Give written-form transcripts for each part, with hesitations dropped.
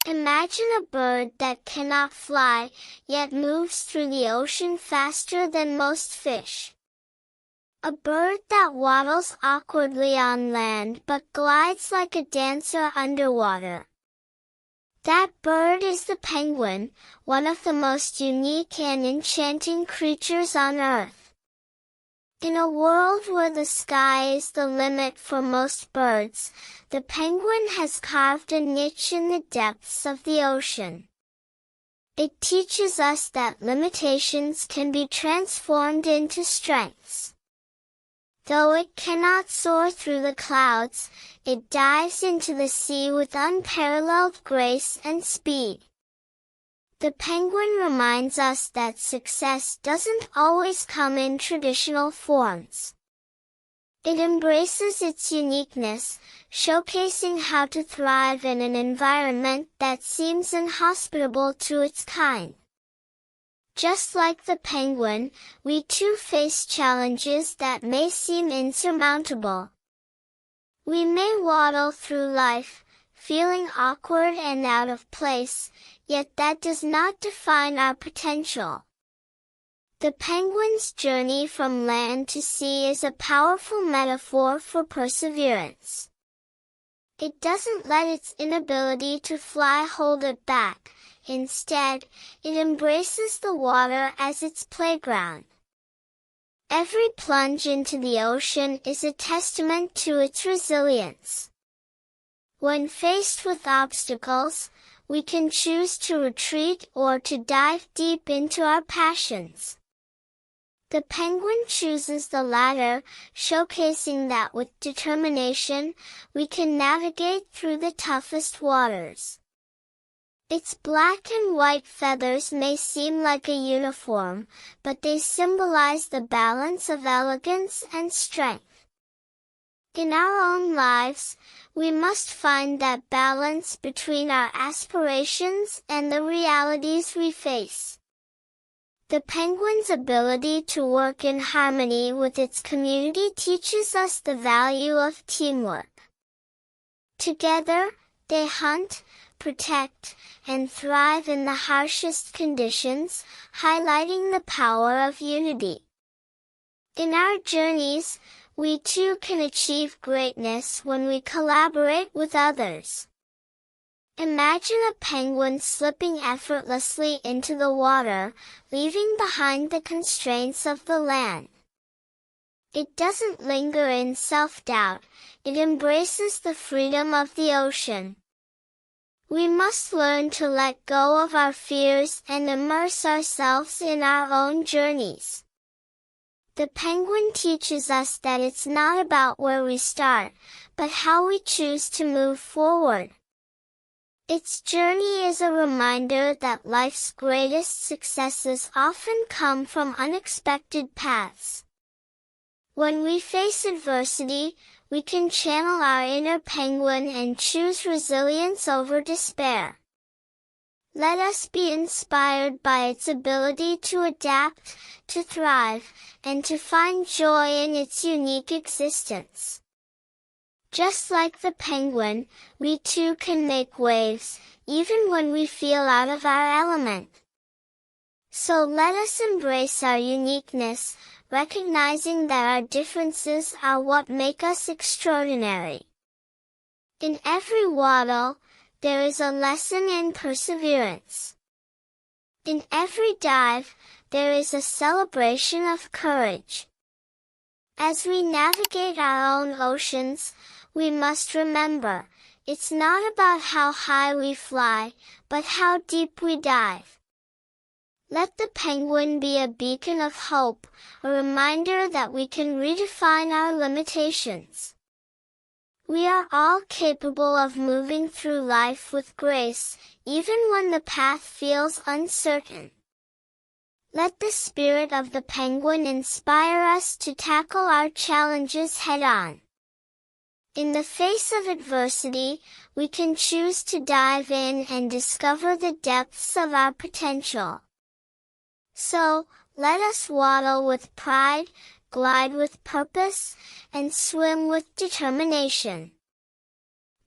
Imagine a bird that cannot fly, yet moves through the ocean faster than most fish. A bird that waddles awkwardly on land but glides like a dancer underwater. That bird is the penguin, one of the most unique and enchanting creatures on Earth. In a world where the sky is the limit for most birds, the penguin has carved a niche in the depths of the ocean. It teaches us that limitations can be transformed into strengths. Though it cannot soar through the clouds, it dives into the sea with unparalleled grace and speed. The penguin reminds us that success doesn't always come in traditional forms. It embraces its uniqueness, showcasing how to thrive in an environment that seems inhospitable to its kind. Just like the penguin, we too face challenges that may seem insurmountable. We may waddle through life, feeling awkward and out of place, yet that does not define our potential. The penguin's journey from land to sea is a powerful metaphor for perseverance. It doesn't let its inability to fly hold it back. Instead, it embraces the water as its playground. Every plunge into the ocean is a testament to its resilience. When faced with obstacles, we can choose to retreat or to dive deep into our passions. The penguin chooses the latter, showcasing that with determination, we can navigate through the toughest waters. Its black and white feathers may seem like a uniform, but they symbolize the balance of elegance and strength. In our own lives, we must find that balance between our aspirations and the realities we face. The penguin's ability to work in harmony with its community teaches us the value of teamwork. Together, they hunt, protect, and thrive in the harshest conditions, highlighting the power of unity. In our journeys, we too can achieve greatness when we collaborate with others. Imagine a penguin slipping effortlessly into the water, leaving behind the constraints of the land. It doesn't linger in self-doubt, it embraces the freedom of the ocean. We must learn to let go of our fears and immerse ourselves in our own journeys. The penguin teaches us that it's not about where we start, but how we choose to move forward. Its journey is a reminder that life's greatest successes often come from unexpected paths. When we face adversity, we can channel our inner penguin and choose resilience over despair. Let us be inspired by its ability to adapt, to thrive, and to find joy in its unique existence. Just like the penguin, we too can make waves, even when we feel out of our element. So let us embrace our uniqueness, recognizing that our differences are what make us extraordinary. In every waddle, there is a lesson in perseverance. In every dive, there is a celebration of courage. As we navigate our own oceans, we must remember, it's not about how high we fly, but how deep we dive. Let the penguin be a beacon of hope, a reminder that we can redefine our limitations. We are all capable of moving through life with grace, even when the path feels uncertain. Let the spirit of the penguin inspire us to tackle our challenges head-on. In the face of adversity, we can choose to dive in and discover the depths of our potential. So, let us waddle with pride, glide with purpose, and swim with determination.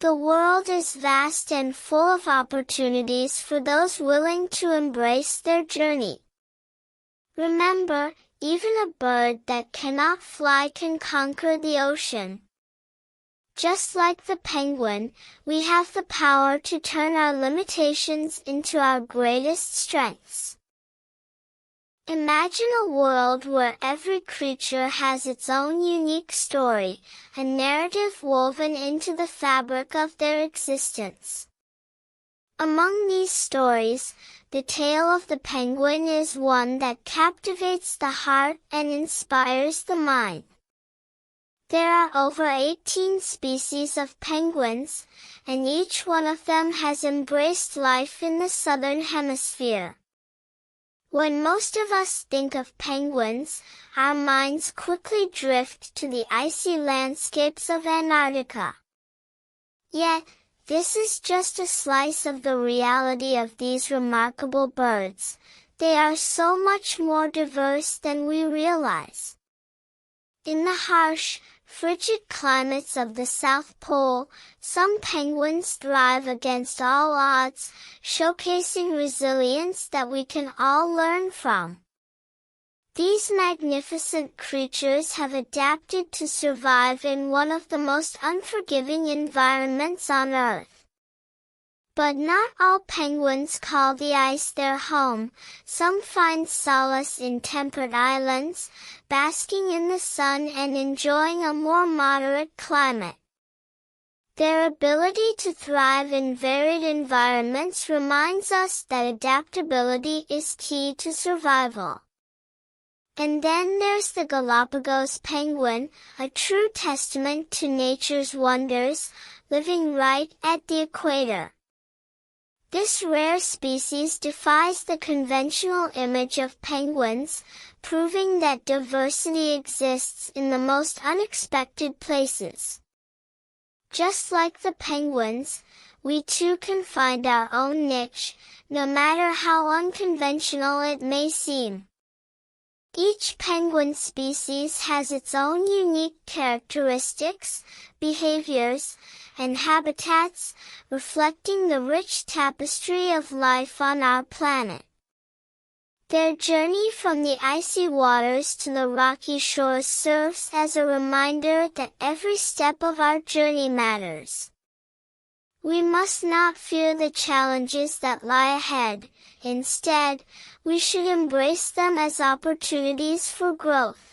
The world is vast and full of opportunities for those willing to embrace their journey. Remember, even a bird that cannot fly can conquer the ocean. Just like the penguin, we have the power to turn our limitations into our greatest strengths. Imagine a world where every creature has its own unique story, a narrative woven into the fabric of their existence. Among these stories, the tale of the penguin is one that captivates the heart and inspires the mind. There are over 18 species of penguins, and each one of them has embraced life in the southern hemisphere. When most of us think of penguins, our minds quickly drift to the icy landscapes of Antarctica. Yet, this is just a slice of the reality of these remarkable birds. They are so much more diverse than we realize. In the harsh, frigid climates of the South Pole, some penguins thrive against all odds, showcasing resilience that we can all learn from. These magnificent creatures have adapted to survive in one of the most unforgiving environments on Earth. But not all penguins call the ice their home. Some find solace in temperate islands, basking in the sun and enjoying a more moderate climate. Their ability to thrive in varied environments reminds us that adaptability is key to survival. And then there's the Galapagos penguin, a true testament to nature's wonders, living right at the equator. This rare species defies the conventional image of penguins, proving that diversity exists in the most unexpected places. Just like the penguins, we too can find our own niche, no matter how unconventional it may seem. Each penguin species has its own unique characteristics, behaviors, and habitats, reflecting the rich tapestry of life on our planet. Their journey from the icy waters to the rocky shores serves as a reminder that every step of our journey matters. We must not fear the challenges that lie ahead. Instead, we should embrace them as opportunities for growth.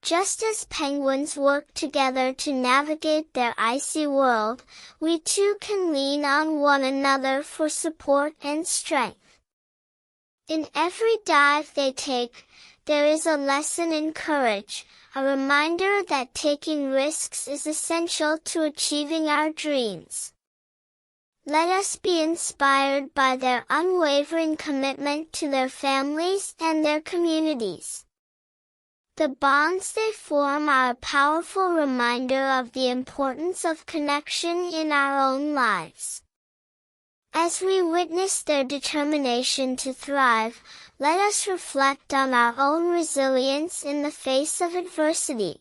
Just as penguins work together to navigate their icy world, we too can lean on one another for support and strength. In every dive they take, there is a lesson in courage, a reminder that taking risks is essential to achieving our dreams. Let us be inspired by their unwavering commitment to their families and their communities. The bonds they form are a powerful reminder of the importance of connection in our own lives. As we witness their determination to thrive, let us reflect on our own resilience in the face of adversity.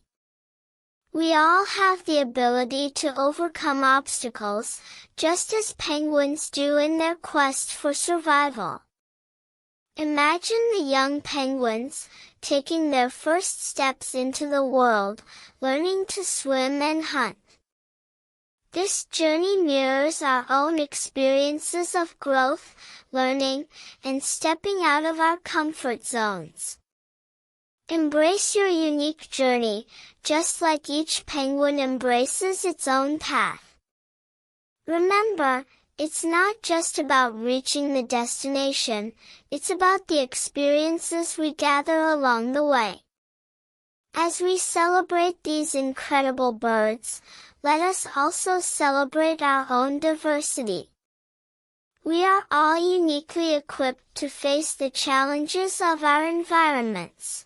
We all have the ability to overcome obstacles, just as penguins do in their quest for survival. Imagine the young penguins, taking their first steps into the world, learning to swim and hunt. This journey mirrors our own experiences of growth, learning, and stepping out of our comfort zones. Embrace your unique journey, just like each penguin embraces its own path. Remember, it's not just about reaching the destination, it's about the experiences we gather along the way. As we celebrate these incredible birds, let us also celebrate our own diversity. We are all uniquely equipped to face the challenges of our environments.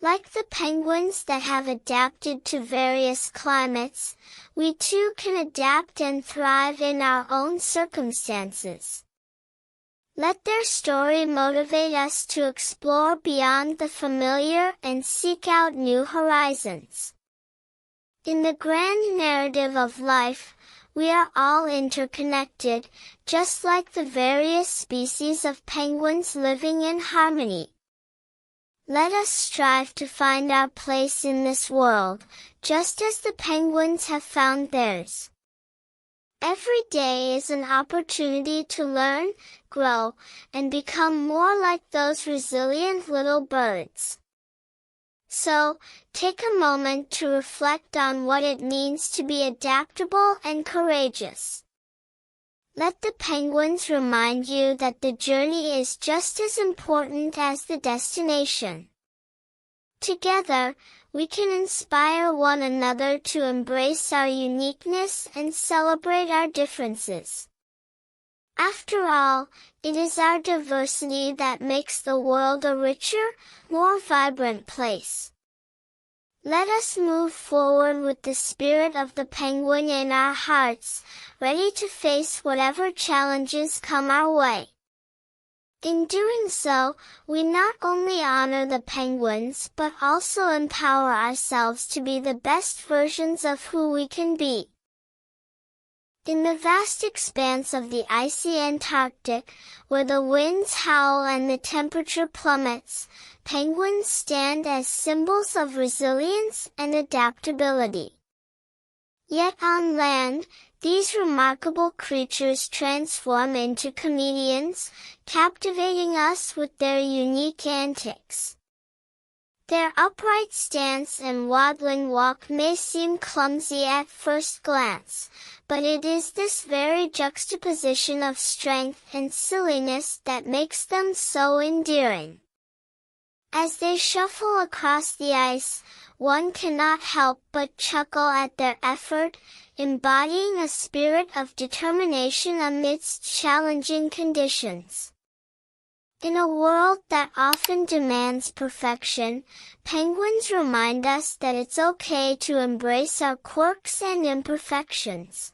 Like the penguins that have adapted to various climates, we too can adapt and thrive in our own circumstances. Let their story motivate us to explore beyond the familiar and seek out new horizons. In the grand narrative of life, we are all interconnected, just like the various species of penguins living in harmony. Let us strive to find our place in this world, just as the penguins have found theirs. Every day is an opportunity to learn, grow, and become more like those resilient little birds. So, take a moment to reflect on what it means to be adaptable and courageous. Let the penguins remind you that the journey is just as important as the destination. Together, we can inspire one another to embrace our uniqueness and celebrate our differences. After all, it is our diversity that makes the world a richer, more vibrant place. Let us move forward with the spirit of the penguin in our hearts, ready to face whatever challenges come our way. In doing so, we not only honor the penguins but also empower ourselves to be the best versions of who we can be. In the vast expanse of the icy Antarctic, where the winds howl and the temperature plummets, penguins stand as symbols of resilience and adaptability. Yet on land, these remarkable creatures transform into comedians, captivating us with their unique antics. Their upright stance and waddling walk may seem clumsy at first glance, but it is this very juxtaposition of strength and silliness that makes them so endearing. As they shuffle across the ice, one cannot help but chuckle at their effort, embodying a spirit of determination amidst challenging conditions. In a world that often demands perfection, penguins remind us that it's okay to embrace our quirks and imperfections.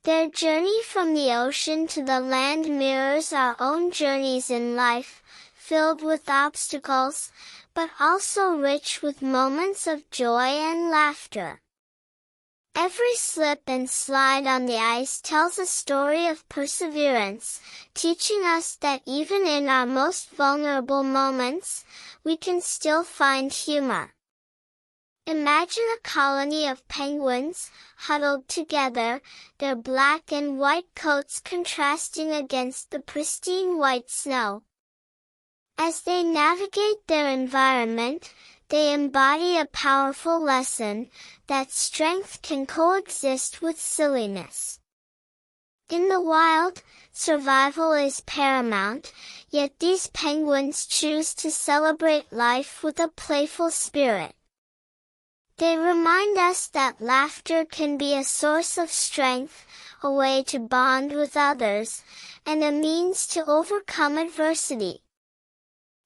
Their journey from the ocean to the land mirrors our own journeys in life, filled with obstacles, but also rich with moments of joy and laughter. Every slip and slide on the ice tells a story of perseverance, teaching us that even in our most vulnerable moments, we can still find humor. Imagine a colony of penguins, huddled together, their black and white coats contrasting against the pristine white snow. As they navigate their environment, they embody a powerful lesson, that strength can coexist with silliness. In the wild, survival is paramount, yet these penguins choose to celebrate life with a playful spirit. They remind us that laughter can be a source of strength, a way to bond with others, and a means to overcome adversity.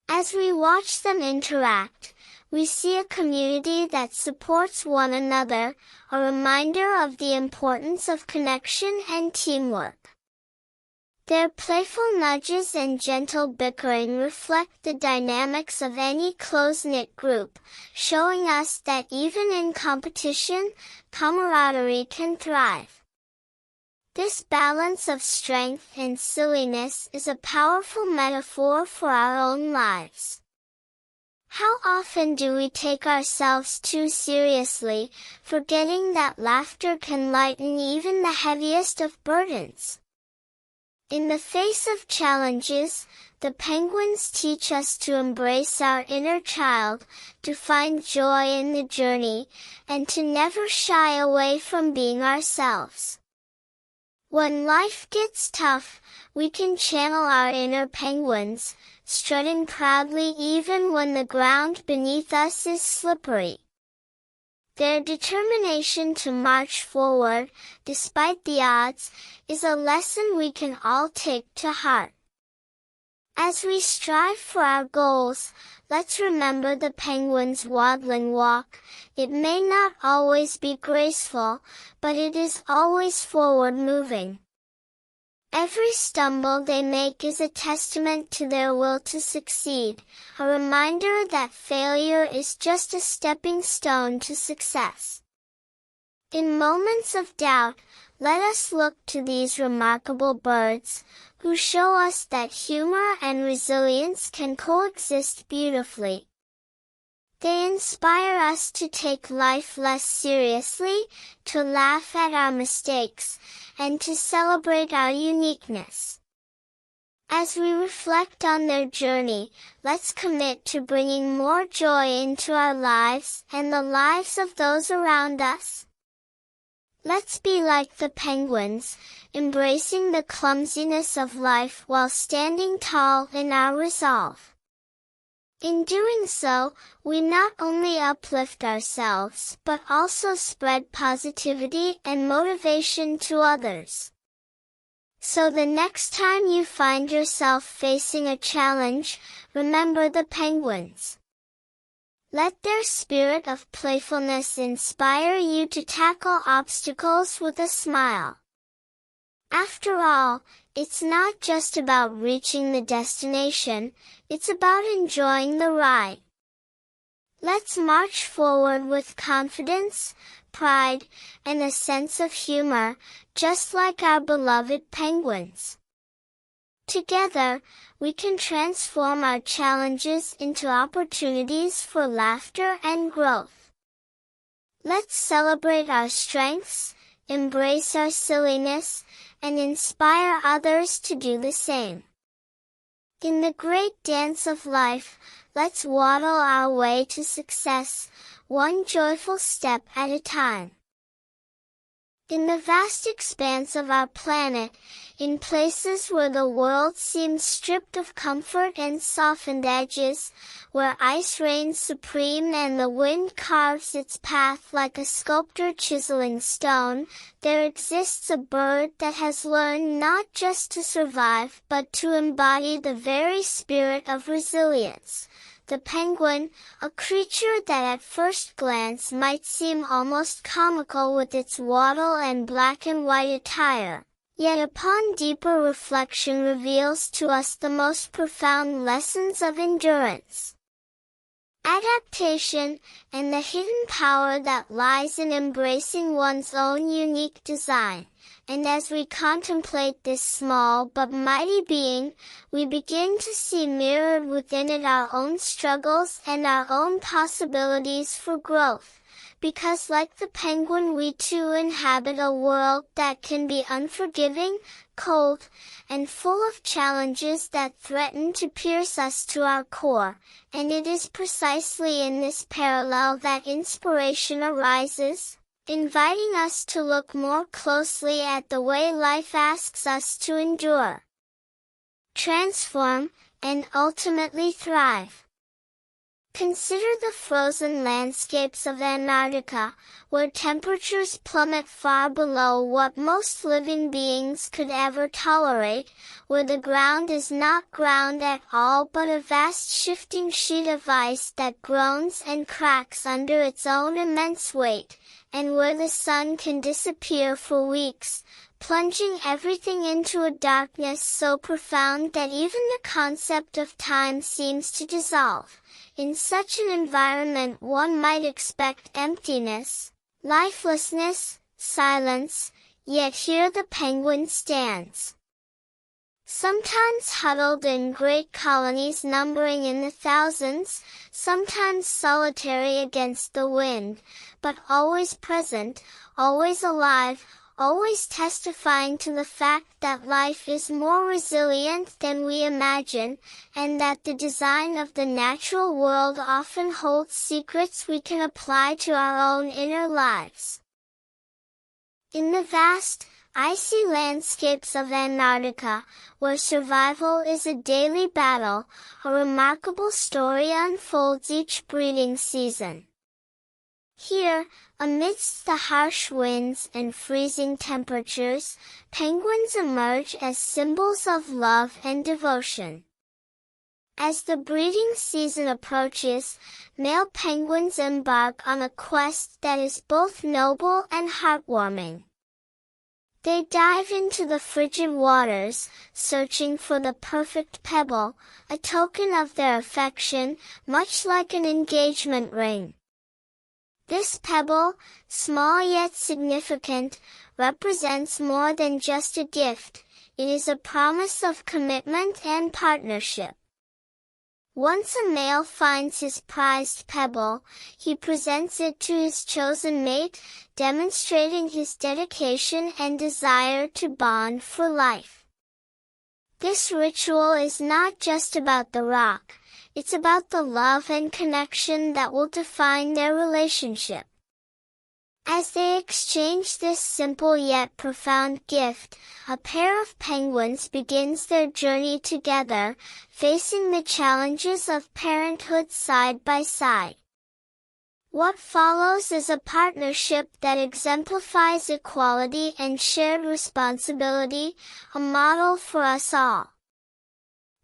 As we watch them interact, we see a community that supports one another, a reminder of the importance of connection and teamwork. Their playful nudges and gentle bickering reflect the dynamics of any close-knit group, showing us that even in competition, camaraderie can thrive. This balance of strength and silliness is a powerful metaphor for our own lives. How often do we take ourselves too seriously, forgetting that laughter can lighten even the heaviest of burdens? In the face of challenges, the penguins teach us to embrace our inner child, to find joy in the journey, and to never shy away from being ourselves. When life gets tough, we can channel our inner penguins, strutting proudly even when the ground beneath us is slippery. Their determination to march forward, despite the odds, is a lesson we can all take to heart. As we strive for our goals, let's remember the penguin's waddling walk. It may not always be graceful, but it is always forward moving. Every stumble they make is a testament to their will to succeed, a reminder that failure is just a stepping stone to success. In moments of doubt, let us look to these remarkable birds, who show us that humor and resilience can coexist beautifully. They inspire us to take life less seriously, to laugh at our mistakes, and to celebrate our uniqueness. As we reflect on their journey, let's commit to bringing more joy into our lives and the lives of those around us. Let's be like the penguins, embracing the clumsiness of life while standing tall in our resolve. In doing so, we not only uplift ourselves but also spread positivity and motivation to others. So the next time you find yourself facing a challenge, remember the penguins. Let their spirit of playfulness inspire you to tackle obstacles with a smile. After all, it's not just about reaching the destination, it's about enjoying the ride. Let's march forward with confidence, pride, and a sense of humor, just like our beloved penguins. Together, we can transform our challenges into opportunities for laughter and growth. Let's celebrate our strengths, embrace our silliness, and inspire others to do the same. In the great dance of life, let's waddle our way to success, one joyful step at a time. In the vast expanse of our planet, in places where the world seems stripped of comfort and softened edges, where ice reigns supreme and the wind carves its path like a sculptor chiseling stone, there exists a bird that has learned not just to survive but to embody the very spirit of resilience. The penguin, a creature that at first glance might seem almost comical with its waddle and black and white attire, yet upon deeper reflection reveals to us the most profound lessons of endurance, adaptation, and the hidden power that lies in embracing one's own unique design. And as we contemplate this small but mighty being, we begin to see mirrored within it our own struggles and our own possibilities for growth. Because like the penguin, we too inhabit a world that can be unforgiving, cold, and full of challenges that threaten to pierce us to our core. And it is precisely in this parallel that inspiration arises, inviting us to look more closely at the way life asks us to endure, transform, and ultimately thrive. Consider the frozen landscapes of Antarctica, where temperatures plummet far below what most living beings could ever tolerate, where the ground is not ground at all but a vast shifting sheet of ice that groans and cracks under its own immense weight, and where the sun can disappear for weeks, plunging everything into a darkness so profound that even the concept of time seems to dissolve. In such an environment one might expect emptiness, lifelessness, silence, yet here the penguin stands. Sometimes huddled in great colonies numbering in the thousands, sometimes solitary against the wind, but always present, always alive, always testifying to the fact that life is more resilient than we imagine, and that the design of the natural world often holds secrets we can apply to our own inner lives. In the vast, icy landscapes of Antarctica, where survival is a daily battle, a remarkable story unfolds each breeding season. Here, amidst the harsh winds and freezing temperatures, penguins emerge as symbols of love and devotion. As the breeding season approaches, male penguins embark on a quest that is both noble and heartwarming. They dive into the frigid waters, searching for the perfect pebble, a token of their affection, much like an engagement ring. This pebble, small yet significant, represents more than just a gift. It is a promise of commitment and partnership. Once a male finds his prized pebble, he presents it to his chosen mate, demonstrating his dedication and desire to bond for life. This ritual is not just about the rock, it's about the love and connection that will define their relationship. As they exchange this simple yet profound gift, a pair of penguins begins their journey together, facing the challenges of parenthood side by side. What follows is a partnership that exemplifies equality and shared responsibility, a model for us all.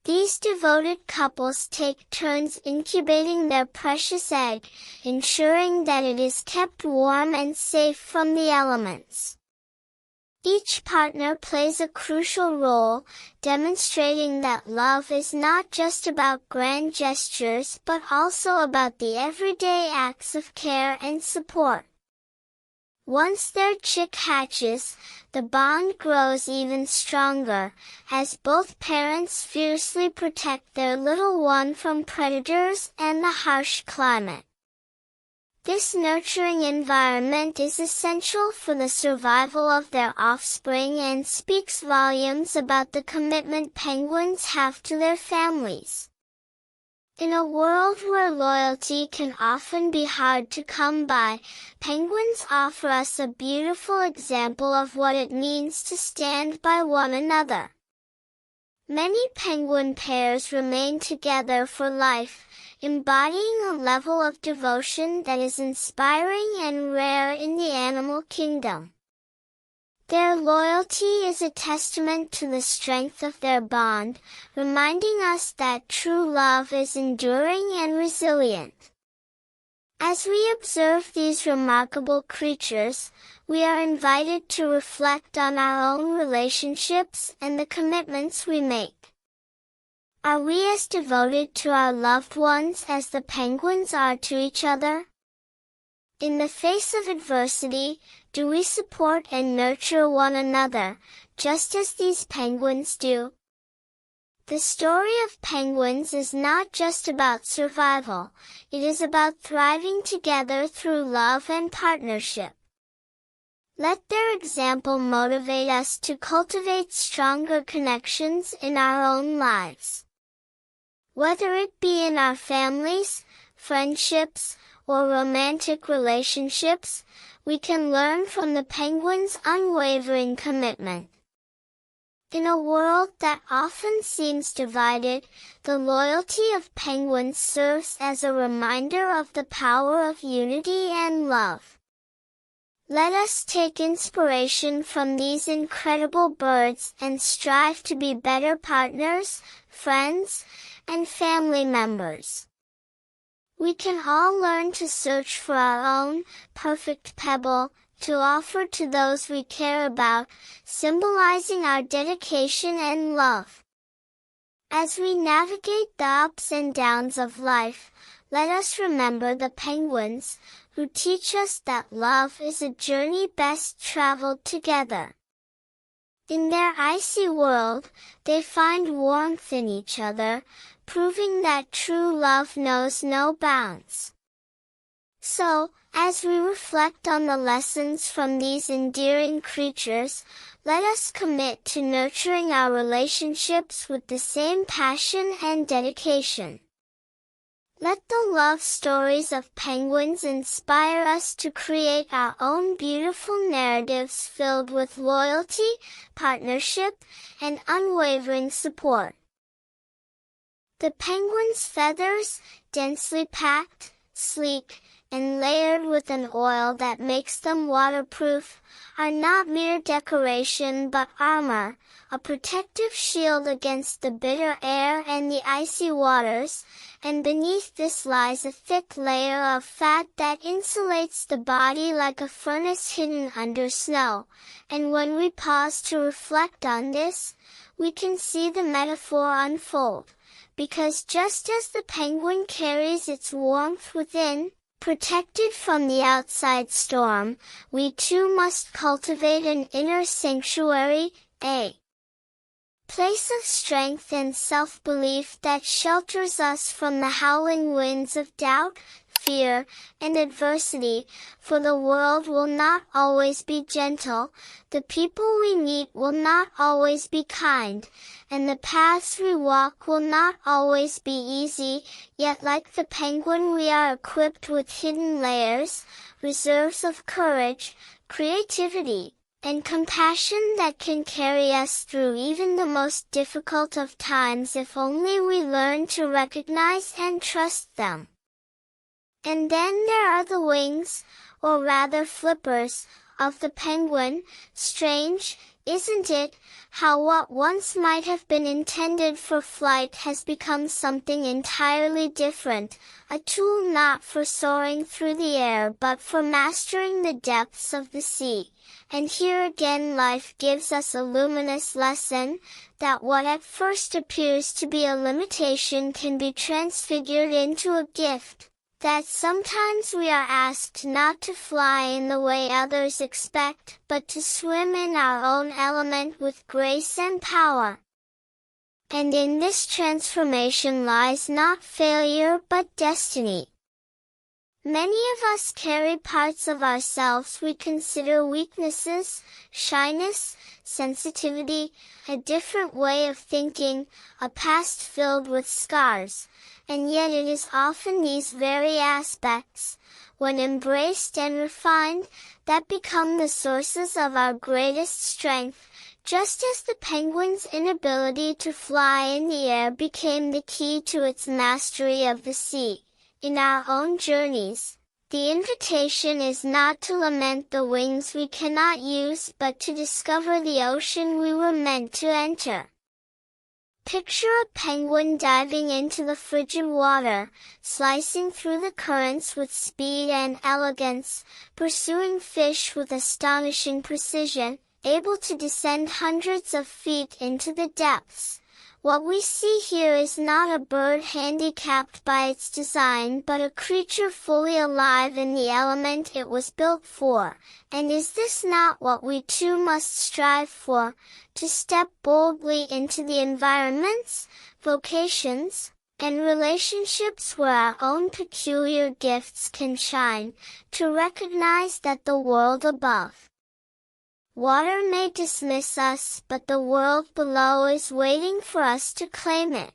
These devoted couples take turns incubating their precious egg, ensuring that it is kept warm and safe from the elements. Each partner plays a crucial role, demonstrating that love is not just about grand gestures but also about the everyday acts of care and support. Once their chick hatches, the bond grows even stronger, as both parents fiercely protect their little one from predators and the harsh climate. This nurturing environment is essential for the survival of their offspring and speaks volumes about the commitment penguins have to their families. In a world where loyalty can often be hard to come by, penguins offer us a beautiful example of what it means to stand by one another. Many penguin pairs remain together for life, embodying a level of devotion that is inspiring and rare in the animal kingdom. Their loyalty is a testament to the strength of their bond, reminding us that true love is enduring and resilient. As we observe these remarkable creatures, we are invited to reflect on our own relationships and the commitments we make. Are we as devoted to our loved ones as the penguins are to each other? In the face of adversity, do we support and nurture one another, just as these penguins do? The story of penguins is not just about survival, it is about thriving together through love and partnership. Let their example motivate us to cultivate stronger connections in our own lives. Whether it be in our families, friendships, or romantic relationships, we can learn from the penguin's unwavering commitment. In a world that often seems divided, the loyalty of penguins serves as a reminder of the power of unity and love. Let us take inspiration from these incredible birds and strive to be better partners, friends, and family members. We can all learn to search for our own perfect pebble, to offer to those we care about, symbolizing our dedication and love. As we navigate the ups and downs of life, let us remember the penguins, who teach us that love is a journey best traveled together. In their icy world, they find warmth in each other, proving that true love knows no bounds. So, as we reflect on the lessons from these endearing creatures, let us commit to nurturing our relationships with the same passion and dedication. Let the love stories of penguins inspire us to create our own beautiful narratives filled with loyalty, partnership, and unwavering support. The penguin's feathers, densely packed, sleek, and layered with an oil that makes them waterproof, are not mere decoration but armor, a protective shield against the bitter air and the icy waters, and beneath this lies a thick layer of fat that insulates the body like a furnace hidden under snow. And when we pause to reflect on this, we can see the metaphor unfold, because just as the penguin carries its warmth within, Protected from the outside storm, we too must cultivate an inner sanctuary, a place of strength and self-belief that shelters us from the howling winds of doubt, fear, and adversity, for the world will not always be gentle, the people we meet will not always be kind, and the paths we walk will not always be easy, yet like the penguin we are equipped with hidden layers, reserves of courage, creativity, and compassion that can carry us through even the most difficult of times if only we learn to recognize and trust them. And then there are the wings, or rather flippers, of the penguin. Strange, isn't it, how what once might have been intended for flight has become something entirely different, a tool not for soaring through the air but for mastering the depths of the sea. And here again life gives us a luminous lesson, that what at first appears to be a limitation can be transfigured into a gift. That sometimes we are asked not to fly in the way others expect, but to swim in our own element with grace and power. And in this transformation lies not failure but destiny. Many of us carry parts of ourselves we consider weaknesses, shyness, sensitivity, a different way of thinking, a past filled with scars. And yet it is often these very aspects, when embraced and refined, that become the sources of our greatest strength, just as the penguin's inability to fly in the air became the key to its mastery of the sea. In our own journeys, the invitation is not to lament the wings we cannot use but to discover the ocean we were meant to enter. Picture a penguin diving into the frigid water, slicing through the currents with speed and elegance, pursuing fish with astonishing precision, able to descend hundreds of feet into the depths. What we see here is not a bird handicapped by its design but a creature fully alive in the element it was built for. And is this not what we too must strive for, to step boldly into the environments, vocations, and relationships where our own peculiar gifts can shine, to recognize that the world above water may dismiss us, but the world below is waiting for us to claim it.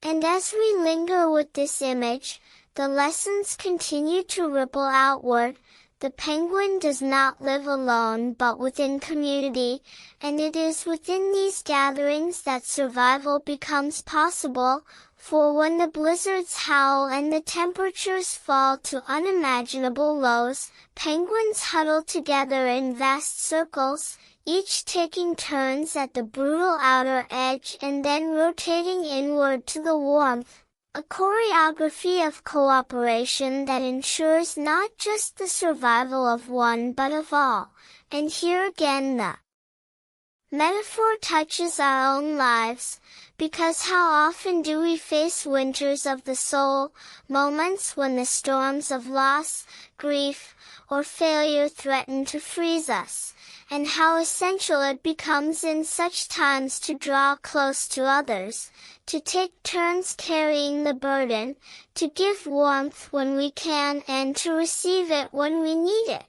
And as we linger with this image, the lessons continue to ripple outward. The penguin does not live alone but within community, and it is within these gatherings that survival becomes possible, for when the blizzards howl and the temperatures fall to unimaginable lows, penguins huddle together in vast circles, each taking turns at the brutal outer edge and then rotating inward to the warmth. A choreography of cooperation that ensures not just the survival of one but of all. And here again the metaphor touches our own lives, because how often do we face winters of the soul, moments when the storms of loss, grief, or failure threaten to freeze us, and how essential it becomes in such times to draw close to others, to take turns carrying the burden, to give warmth when we can and to receive it when we need it.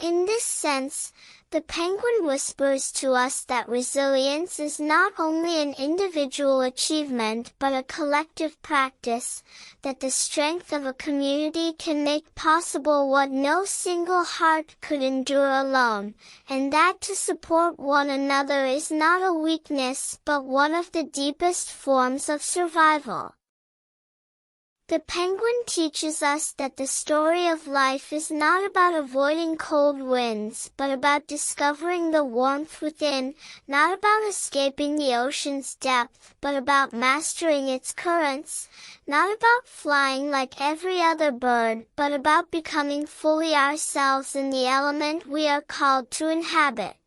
In this sense, the penguin whispers to us that resilience is not only an individual achievement but a collective practice, that the strength of a community can make possible what no single heart could endure alone, and that to support one another is not a weakness but one of the deepest forms of survival. The penguin teaches us that the story of life is not about avoiding cold winds but about discovering the warmth within, not about escaping the ocean's depth but about mastering its currents, not about flying like every other bird but about becoming fully ourselves in the element we are called to inhabit.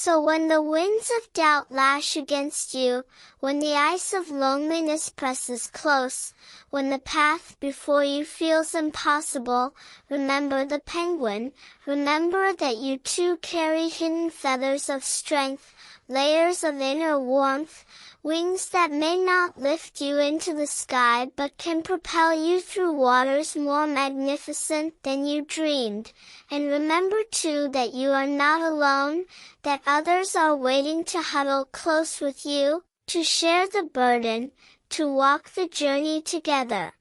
So when the winds of doubt lash against you, when the ice of loneliness presses close, when the path before you feels impossible, remember the penguin, remember that you too carry hidden feathers of strength, layers of inner warmth, wings that may not lift you into the sky but can propel you through waters more magnificent than you dreamed. And remember too that you are not alone, that others are waiting to huddle close with you, to share the burden, to walk the journey together.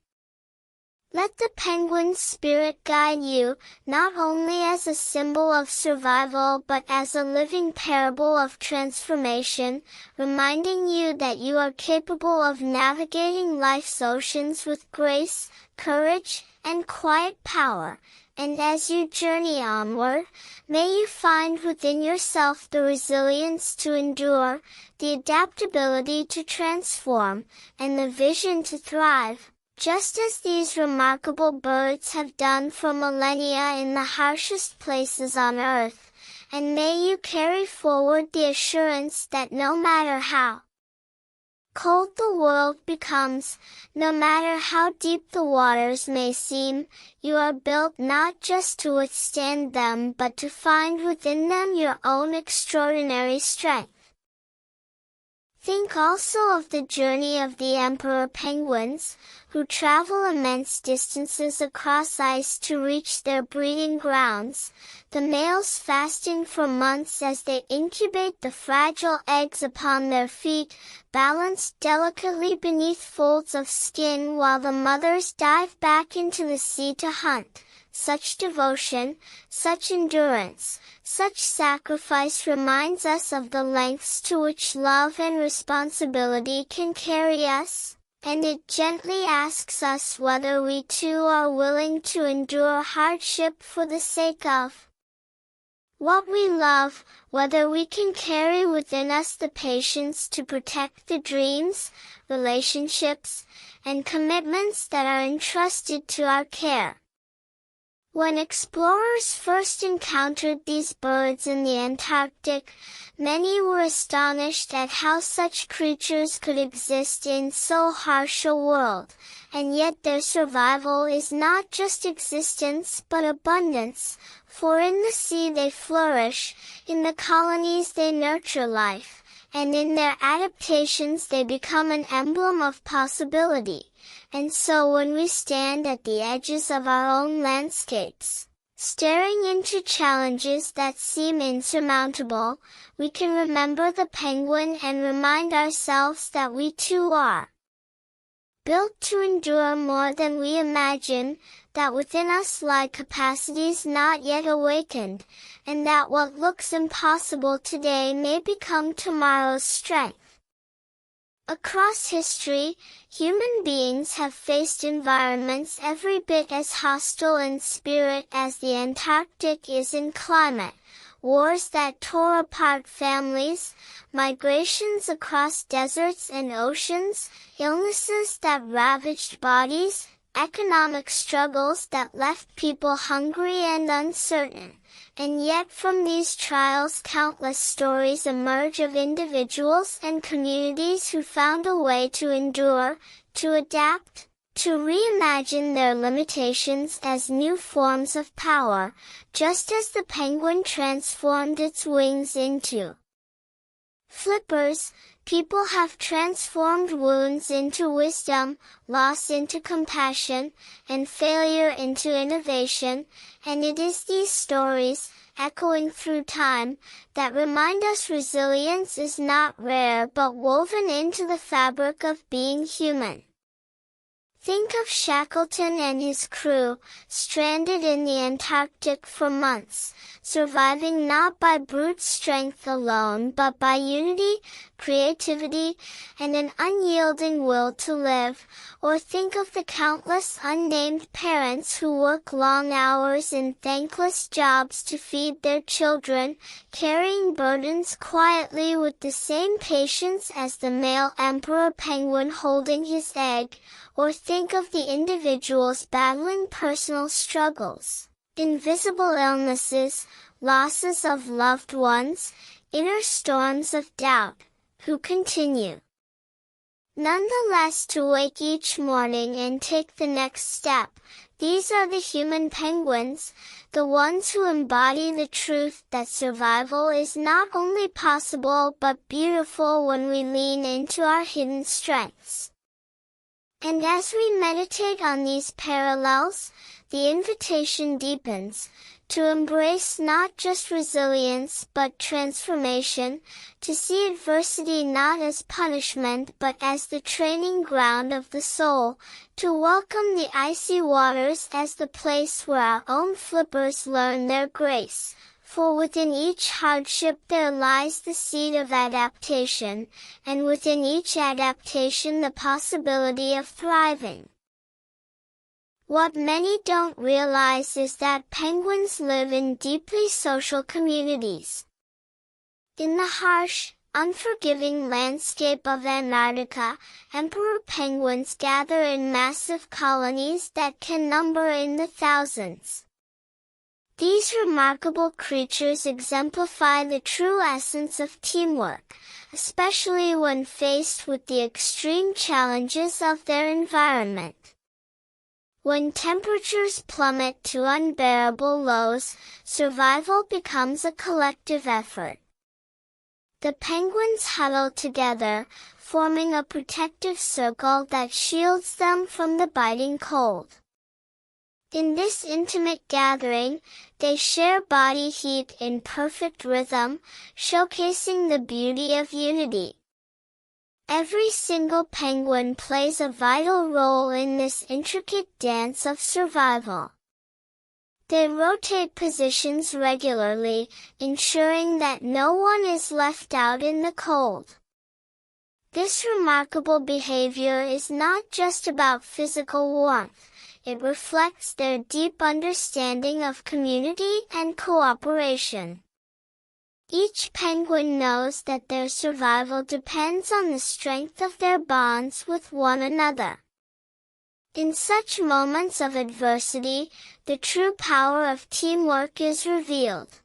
Let the penguin's spirit guide you, not only as a symbol of survival but as a living parable of transformation, reminding you that you are capable of navigating life's oceans with grace, courage, and quiet power. And as you journey onward, may you find within yourself the resilience to endure, the adaptability to transform, and the vision to thrive, just as these remarkable birds have done for millennia in the harshest places on earth. And may you carry forward the assurance that no matter how cold the world becomes, no matter how deep the waters may seem, you are built not just to withstand them but to find within them your own extraordinary strength. Think also of the journey of the emperor penguins, who travel immense distances across ice to reach their breeding grounds, the males fasting for months as they incubate the fragile eggs upon their feet, balanced delicately beneath folds of skin while the mothers dive back into the sea to hunt. Such devotion, such endurance, such sacrifice reminds us of the lengths to which love and responsibility can carry us, and it gently asks us whether we too are willing to endure hardship for the sake of what we love, whether we can carry within us the patience to protect the dreams, relationships, and commitments that are entrusted to our care. When explorers first encountered these birds in the Antarctic, many were astonished at how such creatures could exist in so harsh a world, and yet their survival is not just existence but abundance, for in the sea they flourish, in the colonies they nurture life, and in their adaptations they become an emblem of possibility. And so when we stand at the edges of our own landscapes, staring into challenges that seem insurmountable, we can remember the penguin and remind ourselves that we too are built to endure more than we imagine, that within us lie capacities not yet awakened, and that what looks impossible today may become tomorrow's strength. Across history, human beings have faced environments every bit as hostile in spirit as the Antarctic is in climate. Wars that tore apart families, migrations across deserts and oceans, illnesses that ravaged bodies, economic struggles that left people hungry and uncertain. And yet from these trials countless stories emerge of individuals and communities who found a way to endure, to adapt, to reimagine their limitations as new forms of power, just as the penguin transformed its wings into flippers. People have transformed wounds into wisdom, loss into compassion, and failure into innovation, and it is these stories, echoing through time, that remind us resilience is not rare but woven into the fabric of being human. Think of Shackleton and his crew, stranded in the Antarctic for months, surviving not by brute strength alone but by unity, creativity, and an unyielding will to live. Or think of the countless unnamed parents who work long hours in thankless jobs to feed their children, carrying burdens quietly with the same patience as the male emperor penguin holding his egg. Or think of the individuals battling personal struggles, invisible illnesses, losses of loved ones, inner storms of doubt, who continue nonetheless to wake each morning and take the next step. These are the human penguins, the ones who embody the truth that survival is not only possible but beautiful when we lean into our hidden strengths. And as we meditate on these parallels, the invitation deepens, to embrace not just resilience but transformation, to see adversity not as punishment but as the training ground of the soul, to welcome the icy waters as the place where our own flippers learn their grace. For within each hardship there lies the seed of adaptation, and within each adaptation the possibility of thriving. What many don't realize is that penguins live in deeply social communities. In the harsh, unforgiving landscape of Antarctica, emperor penguins gather in massive colonies that can number in the thousands. These remarkable creatures exemplify the true essence of teamwork, especially when faced with the extreme challenges of their environment. When temperatures plummet to unbearable lows, survival becomes a collective effort. The penguins huddle together, forming a protective circle that shields them from the biting cold. In this intimate gathering, they share body heat in perfect rhythm, showcasing the beauty of unity. Every single penguin plays a vital role in this intricate dance of survival. They rotate positions regularly, ensuring that no one is left out in the cold. This remarkable behavior is not just about physical warmth, it reflects their deep understanding of community and cooperation. Each penguin knows that their survival depends on the strength of their bonds with one another. In such moments of adversity, the true power of teamwork is revealed.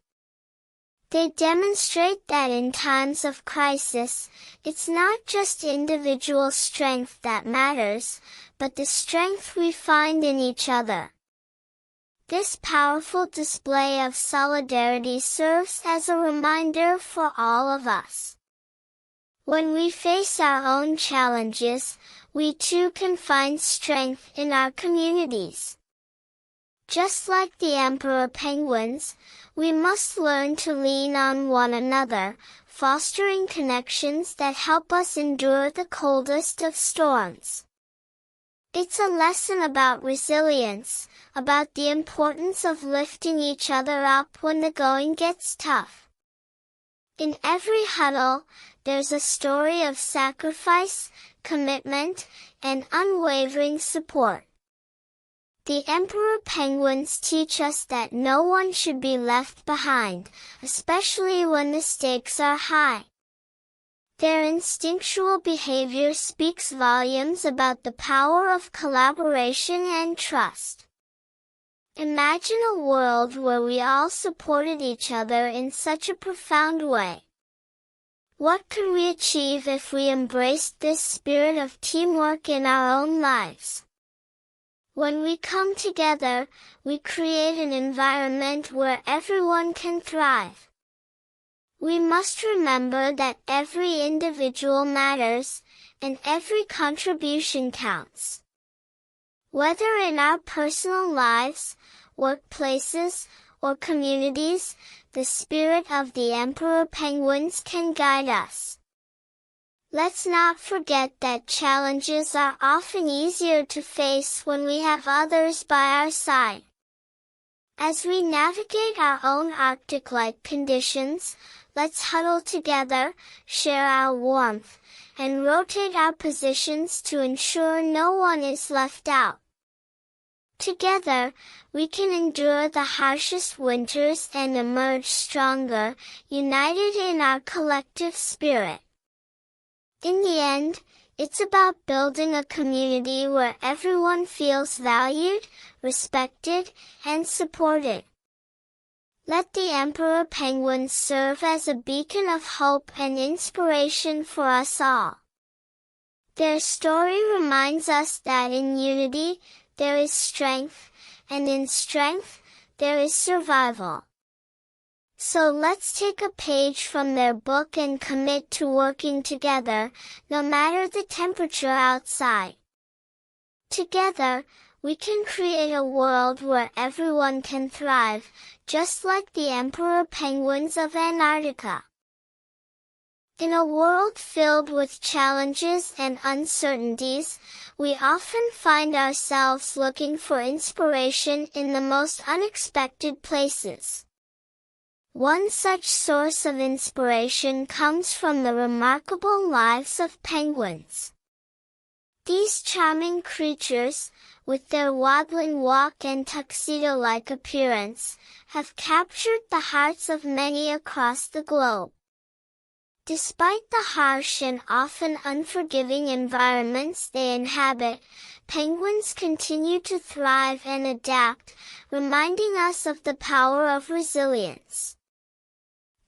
They demonstrate that in times of crisis, it's not just individual strength that matters, but the strength we find in each other. This powerful display of solidarity serves as a reminder for all of us. When we face our own challenges, we too can find strength in our communities. Just like the emperor penguins, we must learn to lean on one another, fostering connections that help us endure the coldest of storms. It's a lesson about resilience, about the importance of lifting each other up when the going gets tough. In every huddle, there's a story of sacrifice, commitment, and unwavering support. The emperor penguins teach us that no one should be left behind, especially when the stakes are high. Their instinctual behavior speaks volumes about the power of collaboration and trust. Imagine a world where we all supported each other in such a profound way. What could we achieve if we embraced this spirit of teamwork in our own lives? When we come together, we create an environment where everyone can thrive. We must remember that every individual matters, and every contribution counts. Whether in our personal lives, workplaces, or communities, the spirit of the emperor penguins can guide us. Let's not forget that challenges are often easier to face when we have others by our side. As we navigate our own Arctic-like conditions, let's huddle together, share our warmth, and rotate our positions to ensure no one is left out. Together, we can endure the harshest winters and emerge stronger, united in our collective spirit. In the end, it's about building a community where everyone feels valued, respected, and supported. Let the emperor penguins serve as a beacon of hope and inspiration for us all. Their story reminds us that in unity, there is strength, and in strength, there is survival. So let's take a page from their book and commit to working together, no matter the temperature outside. Together, we can create a world where everyone can thrive, just like the emperor penguins of Antarctica. In a world filled with challenges and uncertainties, we often find ourselves looking for inspiration in the most unexpected places. One such source of inspiration comes from the remarkable lives of penguins. These charming creatures, with their waddling walk and tuxedo-like appearance, have captured the hearts of many across the globe. Despite the harsh and often unforgiving environments they inhabit, penguins continue to thrive and adapt, reminding us of the power of resilience.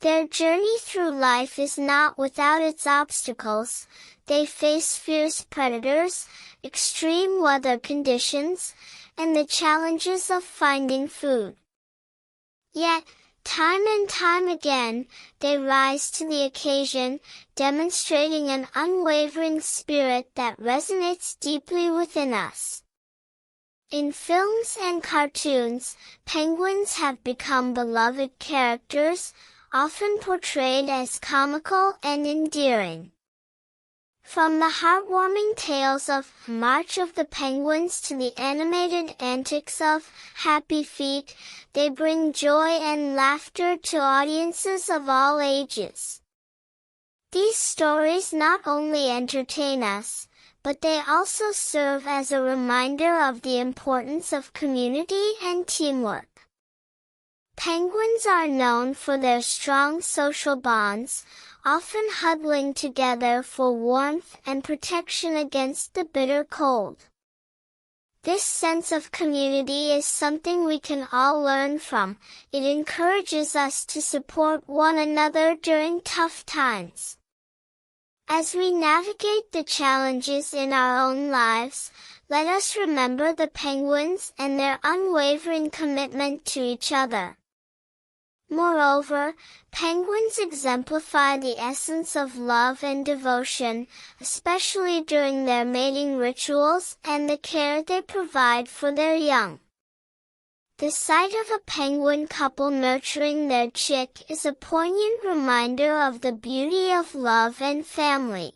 Their journey through life is not without its obstacles. They face fierce predators, extreme weather conditions, and the challenges of finding food. Yet, time and time again, they rise to the occasion, demonstrating an unwavering spirit that resonates deeply within us. In films and cartoons, penguins have become beloved characters, often portrayed as comical and endearing. From the heartwarming tales of March of the Penguins to the animated antics of Happy Feet, they bring joy and laughter to audiences of all ages. These stories not only entertain us, but they also serve as a reminder of the importance of community and teamwork. Penguins are known for their strong social bonds, often huddling together for warmth and protection against the bitter cold. This sense of community is something we can all learn from. It encourages us to support one another during tough times. As we navigate the challenges in our own lives, let us remember the penguins and their unwavering commitment to each other. Moreover, penguins exemplify the essence of love and devotion, especially during their mating rituals and the care they provide for their young. The sight of a penguin couple nurturing their chick is a poignant reminder of the beauty of love and family.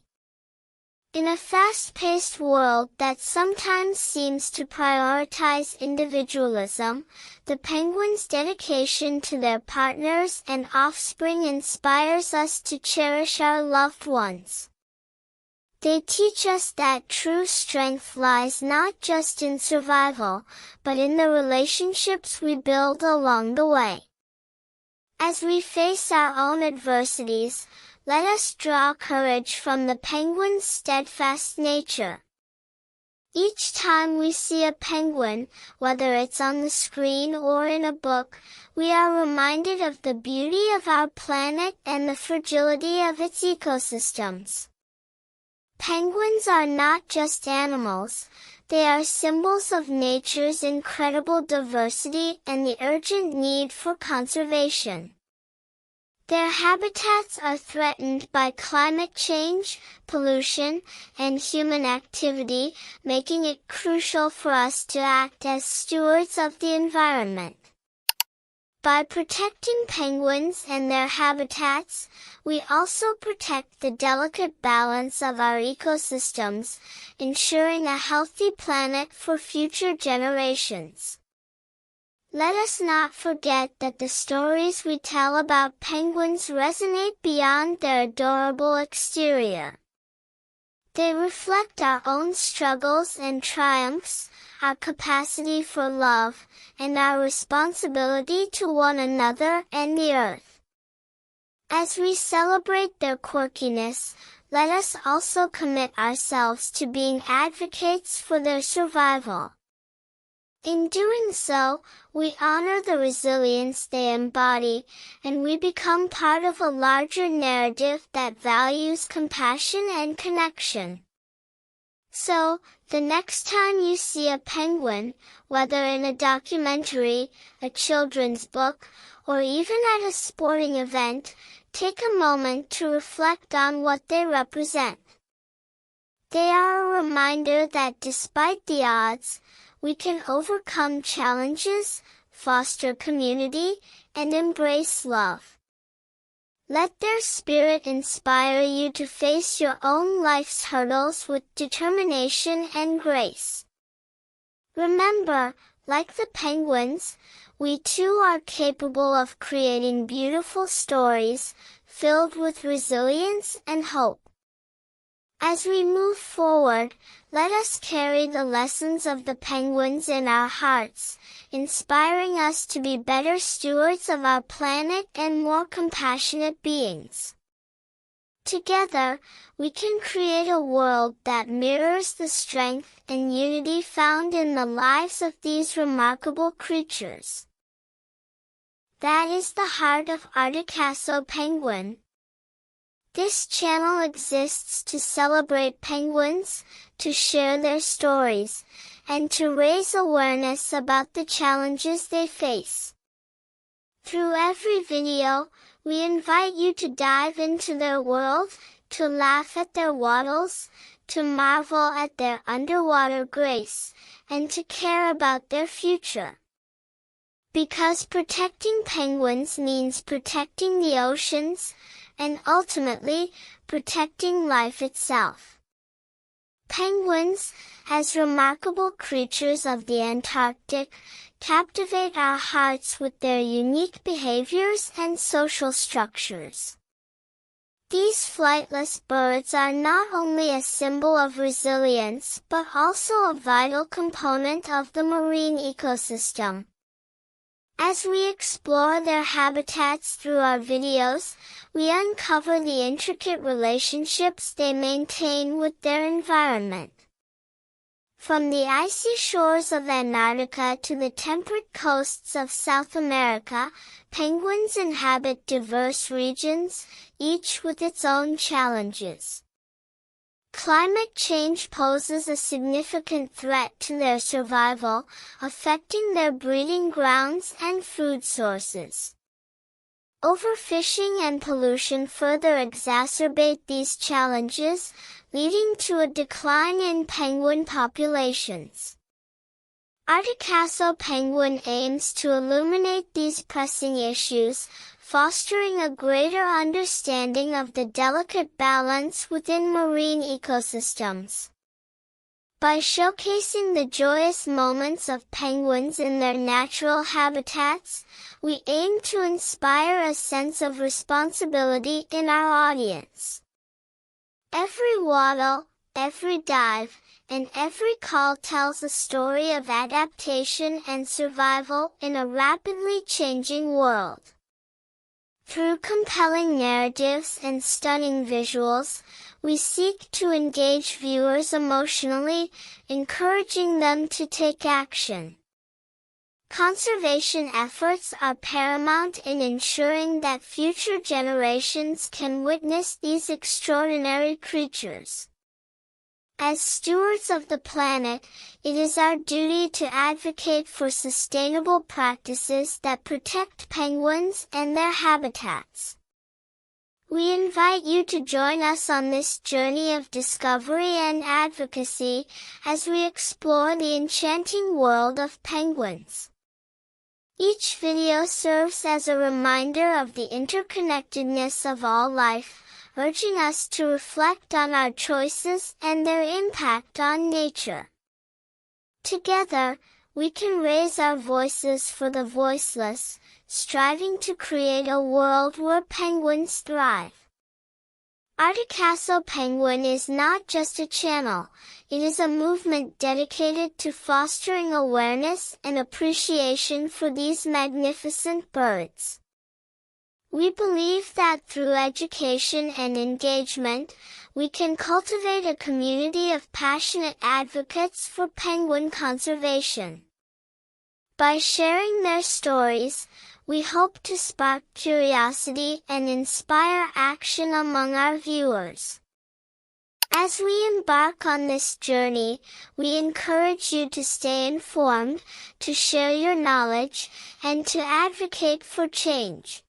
In a fast-paced world that sometimes seems to prioritize individualism, the penguins' dedication to their partners and offspring inspires us to cherish our loved ones. They teach us that true strength lies not just in survival, but in the relationships we build along the way. As we face our own adversities, let us draw courage from the penguin's steadfast nature. Each time we see a penguin, whether it's on the screen or in a book, we are reminded of the beauty of our planet and the fragility of its ecosystems. Penguins are not just animals, they are symbols of nature's incredible diversity and the urgent need for conservation. Their habitats are threatened by climate change, pollution, and human activity, making it crucial for us to act as stewards of the environment. By protecting penguins and their habitats, we also protect the delicate balance of our ecosystems, ensuring a healthy planet for future generations. Let us not forget that the stories we tell about penguins resonate beyond their adorable exterior. They reflect our own struggles and triumphs, our capacity for love, and our responsibility to one another and the earth. As we celebrate their quirkiness, let us also commit ourselves to being advocates for their survival. In doing so, we honor the resilience they embody, and we become part of a larger narrative that values compassion and connection. So, the next time you see a penguin, whether in a documentary, a children's book, or even at a sporting event, take a moment to reflect on what they represent. They are a reminder that despite the odds, we can overcome challenges, foster community, and embrace love. Let their spirit inspire you to face your own life's hurdles with determination and grace. Remember, like the penguins, we too are capable of creating beautiful stories, filled with resilience and hope. As we move forward, let us carry the lessons of the penguins in our hearts, inspiring us to be better stewards of our planet and more compassionate beings. Together, we can create a world that mirrors the strength and unity found in the lives of these remarkable creatures. That is the heart of Articaso Penguin. This channel exists to celebrate penguins, to share their stories, and to raise awareness about the challenges they face. Through every video, we invite you to dive into their world, to laugh at their waddles, to marvel at their underwater grace, and to care about their future. Because protecting penguins means protecting the oceans, and ultimately, protecting life itself. Penguins, as remarkable creatures of the Antarctic, captivate our hearts with their unique behaviors and social structures. These flightless birds are not only a symbol of resilience but also a vital component of the marine ecosystem. As we explore their habitats through our videos, we uncover the intricate relationships they maintain with their environment. From the icy shores of Antarctica to the temperate coasts of South America, penguins inhabit diverse regions, each with its own challenges. Climate change poses a significant threat to their survival, affecting their breeding grounds and food sources. Overfishing and pollution further exacerbate these challenges, leading to a decline in penguin populations. Articaso Penguin aims to illuminate these pressing issues, fostering a greater understanding of the delicate balance within marine ecosystems. By showcasing the joyous moments of penguins in their natural habitats, we aim to inspire a sense of responsibility in our audience. Every waddle, every dive, and every call tells a story of adaptation and survival in a rapidly changing world. Through compelling narratives and stunning visuals, we seek to engage viewers emotionally, encouraging them to take action. Conservation efforts are paramount in ensuring that future generations can witness these extraordinary creatures. As stewards of the planet, it is our duty to advocate for sustainable practices that protect penguins and their habitats. We invite you to join us on this journey of discovery and advocacy as we explore the enchanting world of penguins. Each video serves as a reminder of the interconnectedness of all life, urging us to reflect on our choices and their impact on nature. Together, we can raise our voices for the voiceless, striving to create a world where penguins thrive. Articaso Penguin is not just a channel, it is a movement dedicated to fostering awareness and appreciation for these magnificent birds. We believe that through education and engagement, we can cultivate a community of passionate advocates for penguin conservation. By sharing their stories, we hope to spark curiosity and inspire action among our viewers. As we embark on this journey, we encourage you to stay informed, to share your knowledge, and to advocate for change.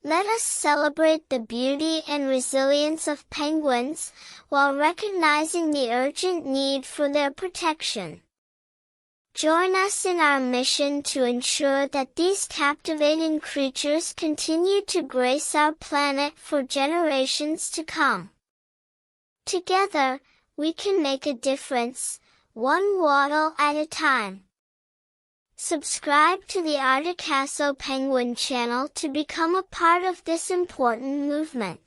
Let us celebrate the beauty and resilience of penguins, while recognizing the urgent need for their protection. Join us in our mission to ensure that these captivating creatures continue to grace our planet for generations to come. Together, we can make a difference, one waddle at a time. Subscribe to the Articaso Penguin channel to become a part of this important movement.